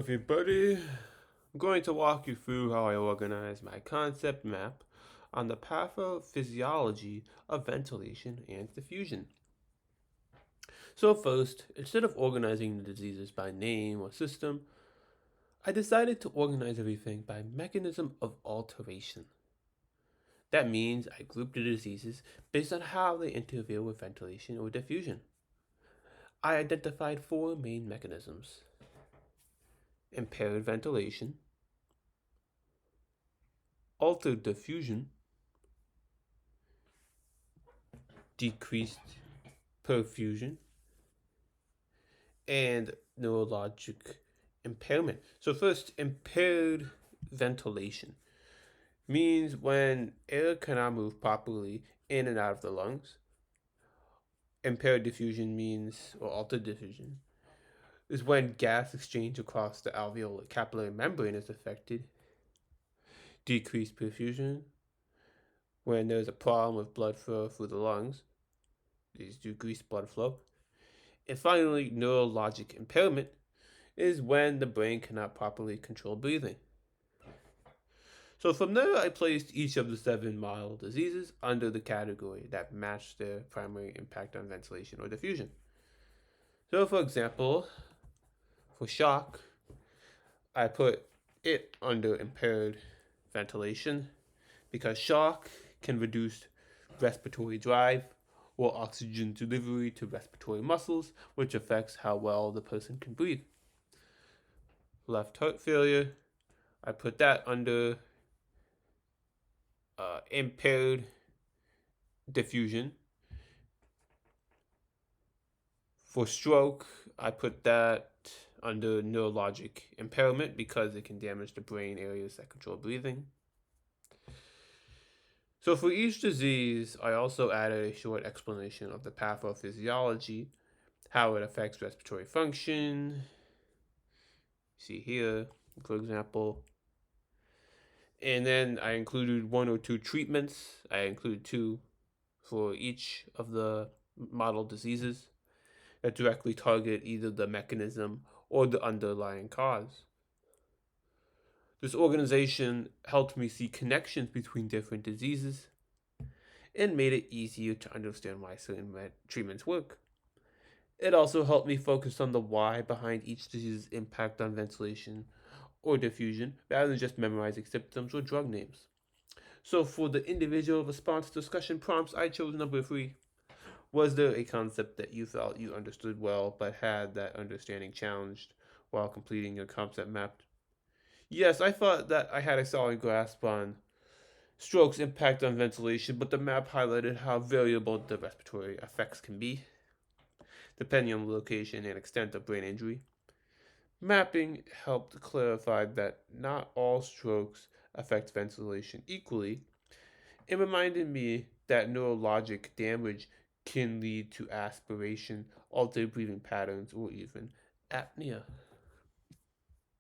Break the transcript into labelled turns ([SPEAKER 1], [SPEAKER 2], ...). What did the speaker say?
[SPEAKER 1] everybody, I'm going to walk you through how I organize my concept map on the pathophysiology of ventilation and diffusion. So first, instead of organizing the diseases by name or system, I decided to organize everything by mechanism of alteration. That means I grouped the diseases based on how they interfere with ventilation or diffusion. I identified four main mechanisms: impaired ventilation, altered diffusion, decreased perfusion, and neurologic impairment. So, first, impaired ventilation means when air cannot move properly in and out of the lungs. Impaired diffusion means, or altered diffusion, is when gas exchange across the alveolar capillary membrane is affected. Decreased perfusion, when there's a problem with blood flow through the lungs. These decreased blood flow. And finally, neurologic impairment is when the brain cannot properly control breathing. So from there, I placed each of the 7 mild diseases under the category that matched their primary impact on ventilation or diffusion. So for example, for shock, I put it under impaired ventilation because shock can reduce respiratory drive or oxygen delivery to respiratory muscles, which affects how well the person can breathe. Left heart failure, I put that under impaired diffusion. For stroke, I put that under neurologic impairment because it can damage the brain areas that control breathing. So for each disease, I also added a short explanation of the pathophysiology, how it affects respiratory function. See here, for example. And then I included 1 or 2 treatments. I included 2 for each of the model diseases that directly target either the mechanism or the underlying cause. This organization helped me see connections between different diseases and made it easier to understand why certain treatments work. It also helped me focus on the why behind each disease's impact on ventilation or diffusion rather than just memorizing symptoms or drug names. So for the individual response discussion prompts, I chose number 3. Was there a concept that you felt you understood well but had that understanding challenged while completing your concept map? Yes, I thought that I had a solid grasp on stroke's impact on ventilation, but the map highlighted how variable the respiratory effects can be, depending on the location and extent of brain injury. Mapping helped clarify that not all strokes affect ventilation equally, and reminded me that neurologic damage can lead to aspiration, altered breathing patterns, or even apnea.